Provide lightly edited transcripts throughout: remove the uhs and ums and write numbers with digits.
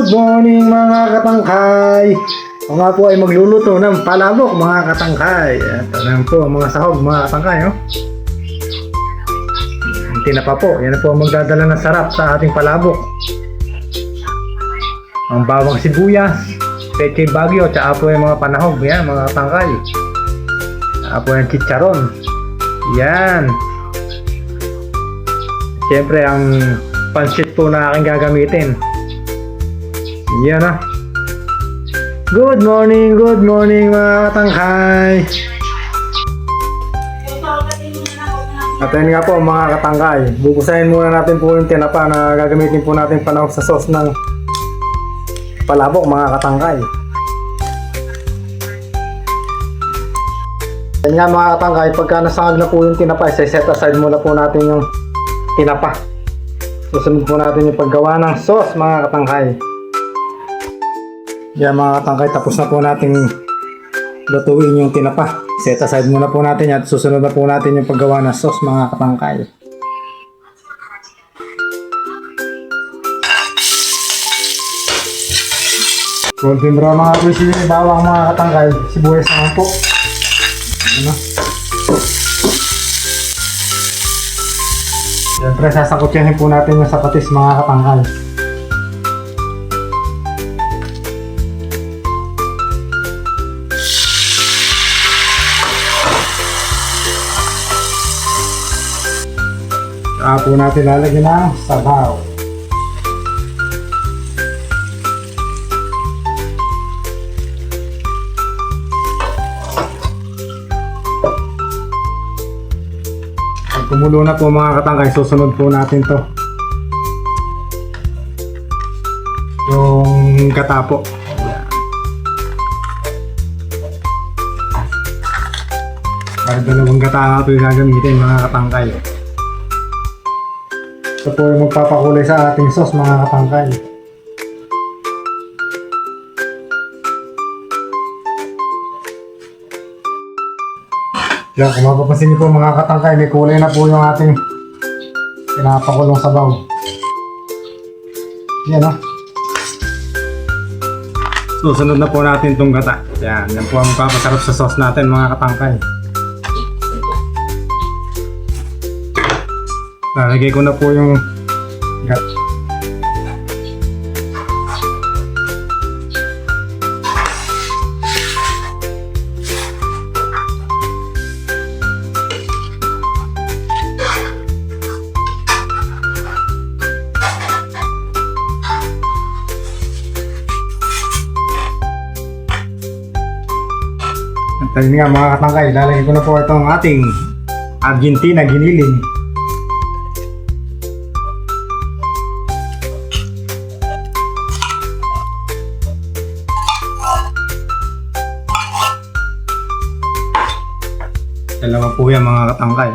Good morning mga katangkay! Ako nga po ay magluluto ng palabok mga katangkay. At alam po ang mga sahog mga katangkay. Oh. Ang tinapa po, yan po ang magdadala ng sarap sa ating palabok. Ang bawang sibuyas, peche bagyo, tsaka po yung mga panahog. Yan mga katangkay. Tsaka po yung chicharon. Yan. Siyempre ang pansit po na aking gagamitin. Yan ah. Good morning mga katangkay. At ayun nga po mga katangkay, bubusahin muna natin po yung tinapa na gagamitin po natin panahon sa sauce ng palabok mga katangkay. Ayun nga mga katangkay, pagka nasangag na po yung tinapa, set aside muna po natin yung tinapa. Susunod po natin yung paggawa ng sauce mga katangkay. Yan mga katangkay, tapos na po natin lutuin yung tinapa. Set aside muna po natin at susunod na po natin yung paggawa ng sauce mga katangkay. Golden brown mga kuisili, bawang mga katangkay, sibuyas naman po. Ano? Siyempre sasakutyahin po natin yung sapatis mga katangkay. Saka po natin lalagyan ng sabaw. Pag kumulo na po mga katangkay, susunod po natin to. Yung gata po. Para dalawang gata nga ito yung gagamitin mga katangkay. Ito po yung magpapakulay sa ating sauce mga katangkay. Yan, kung mapapansin niyo po mga katangkay, may kulay na po yung ating pinapakulong sabaw. Yan o. Susunod na po natin itong gata. Yan po ang magpapasarap sa sauce natin mga katangkay. Lalagay ko na po yung gat. At ayun nga mga katangkay, lalagay ko na po itong ating Argentina giniling. Dalawa po yan mga katangkay.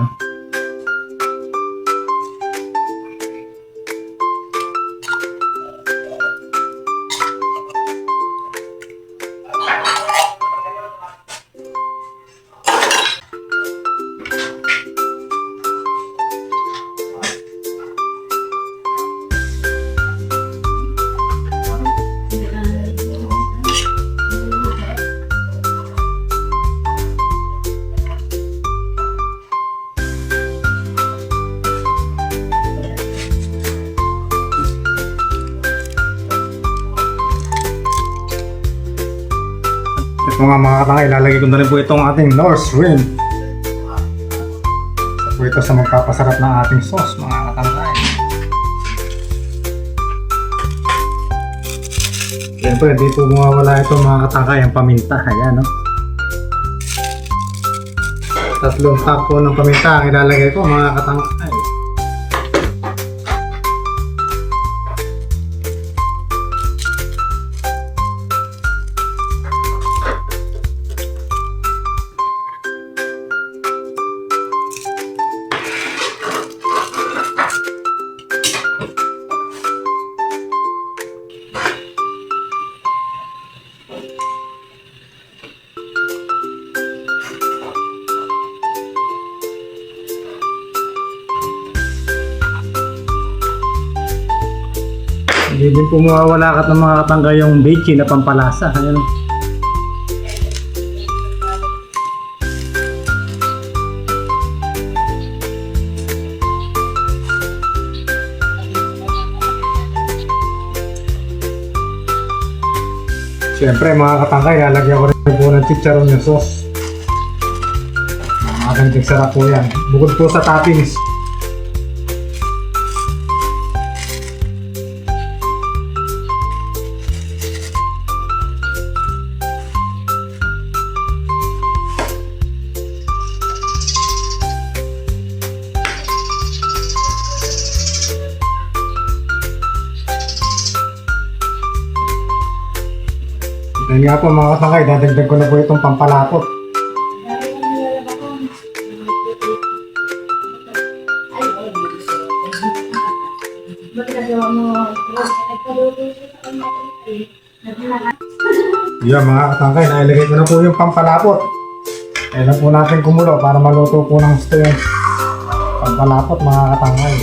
Ito nga mga katangkay, lalagay ko na rin po itong ating North Shrimp. Isa po ito sa magpapasarap ng ating sauce mga katangkay. Siyempre, di po mawawala ito mga katangkay, ang paminta. Ayan, no? 3 pack po ng paminta ang ilalagay ko mga katangkay. Hindi din po mawawala kat ng mga katangga yung bechi na pampalasa. Ayan. Siyempre mga katangkay, lalagyan ko rin po ng chicharon yung sauce. Makakagig sarap po yan. Bukod po sa toppings. Dahil nga po mga katangkay, dadagdag ko na po itong pampalapot. Yan mga katangkay, nailagay ko na po yung pampalapot. Kailan po natin kumulo para maluto po ng gusto yung pampalapot mga katangkay.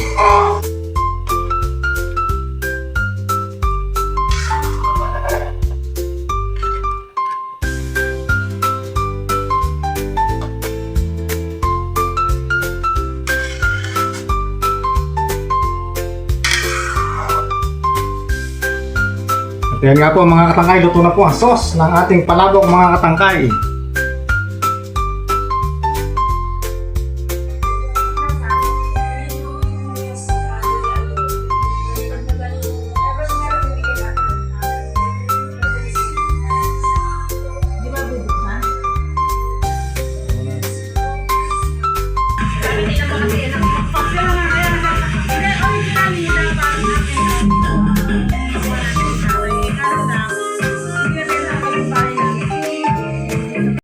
At yan nga po mga katangkay, luto na po ang sauce ng ating palabok mga katangkay.